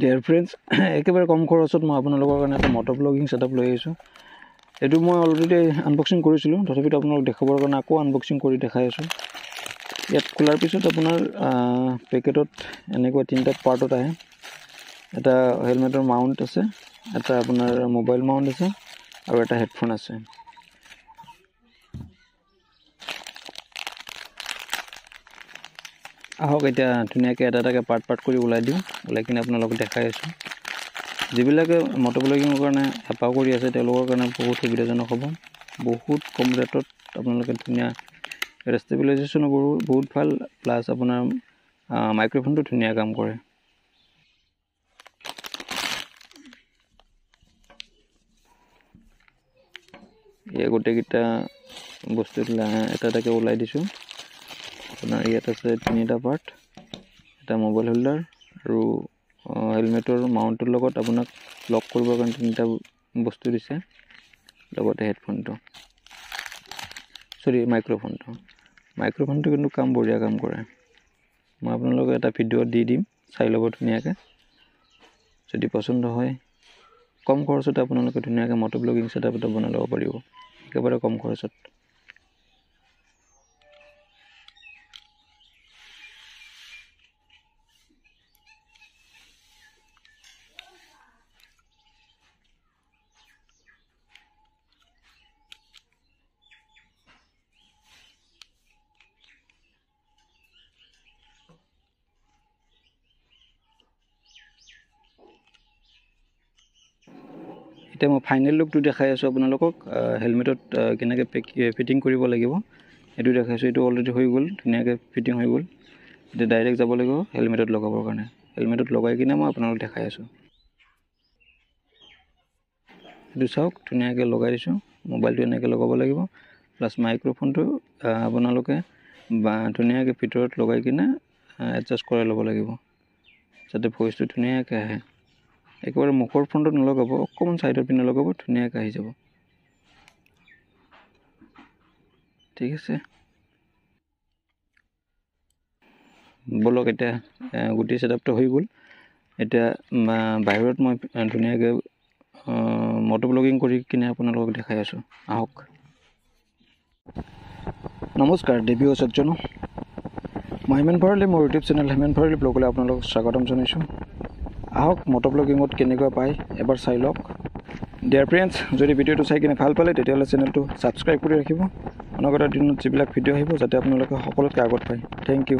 Dear friends, একেবাৰে কম খৰচত মই আপোনালোকৰ কাৰণে এটা মটৰ ব্লগিং ছেটআপ লৈ আহিছোঁ। এইটো মই অলৰেডি আনবক্সিং কৰিছিলোঁ, তথাপিতো আপোনালোক দেখাবৰ কাৰণে আকৌ আনবক্সিং কৰি দেখাই আছোঁ। ইয়াত খোলাৰ পিছত আপোনাৰ পেকেটত এনেকুৱা তিনিটা পাৰ্টত আহে। এটা হেলমেটৰ মাউণ্ট আছে, এটা আপোনাৰ মোবাইল মাউণ্ট আছে আৰু এটা হেডফোন আছে। আহক এতিয়া ধুনীয়াকৈ এটা এটাকৈ পাৰ্ট কৰি ওলাই দিওঁ, ওলাই কিনে আপোনালোকক দেখাই আছোঁ। যিবিলাকে মটৰ ব্লগিঙৰ কাৰণে হেঁপাহ কৰি আছে তেওঁলোকৰ কাৰণে বহুত সুবিধাজনক হ'ব। বহুত কম ৰেটত আপোনালোকে ধুনীয়া ষ্টেবিলাইজেশ্যনো বহুত ভাল, প্লাছ আপোনাৰ মাইক্ৰফোনটো ধুনীয়া কাম কৰে। এই গোটেইকেইটা বস্তু এটা এটাকৈ ওলাই দিছোঁ। আপোনাৰ ইয়াত আছে তিনিটা পাৰ্ট, এটা মোবাইল হোল্ডাৰ আৰু হেলমেটৰ মাউণ্টৰ লগত আপোনাক লক কৰিবৰ কাৰণে তিনিটা বস্তু দিছে, লগতে হেডফোনটো মাইক্ৰফোনটো কিন্তু বঢ়িয়া কাম কৰে। মই আপোনালোকক এটা ভিডিঅ'ত দি দিম, চাই ল'ব ধুনীয়াকৈ। যদি পচন্দ হয় কম খৰচতে আপোনালোকে ধুনীয়াকৈ মটৰ ব্লগিং ছেটআপ এটা বনাই ল'ব পাৰিব, একেবাৰে কম খৰচত। এতিয়া মই ফাইনেল লুকটো দেখাই আছোঁ আপোনালোকক। হেলমেটত কেনেকৈ ফিটিং কৰিব লাগিব সেইটো দেখাইছোঁ। এইটো অলৰেডি হৈ গ'ল, ধুনীয়াকৈ ফিটিং হৈ গ'ল। এতিয়া ডাইৰেক্ট যাব লাগিব হেলমেটত লগাবৰ কাৰণে। হেলমেটত লগাই কিনে মই আপোনালোকক দেখাই আছোঁ। এইটো চাওক, ধুনীয়াকৈ লগাই দিছোঁ। মোবাইলটো এনেকৈ লগাব লাগিব, প্লাছ মাইক্ৰফোনটো আপোনালোকে ধুনীয়াকৈ ভিতৰত লগাই কিনে এডজাষ্ট কৰাই ল'ব লাগিব, যাতে ভইচটো ধুনীয়াকৈ আহে। একেবাৰে মুখৰ ফ্ৰণ্টত নলগাব, অকণমান ছাইডৰ পিনে লগাব, ধুনীয়াকৈ আহি যাব। ঠিক আছে, বলক এতিয়া গোটেই ছেটআপটো হৈ গ'ল। এতিয়া বাহিৰত মই ধুনীয়াকৈ মটৰ ব্লগিং কৰি কিনে আপোনালোকক দেখাই আছোঁ। আহক। নমস্কাৰ, দেৱী সজ্জন। মই হেমেন ভৰালী, মোৰ ইউটিউব চেনেল হেমেন ভৰালী ব্লগলৈ আপোনালোকক স্বাগতম জনাইছোঁ। আহক মটৰ ব্লগিঙত কেনেকুৱা পায় এবাৰ চাই লওক। ডিয়াৰ ফ্ৰেণ্ডছ, যদি ভিডিঅ'টো চাই কিনে ভাল পালে তেতিয়াহ'লে চেনেলটো ছাবস্ক্ৰাইব কৰি ৰাখিব। অনাগত দিনত যিবিলাক ভিডিঅ' আহিব যাতে আপোনালোকে সকলোতকৈ আগত পায়। Thank U.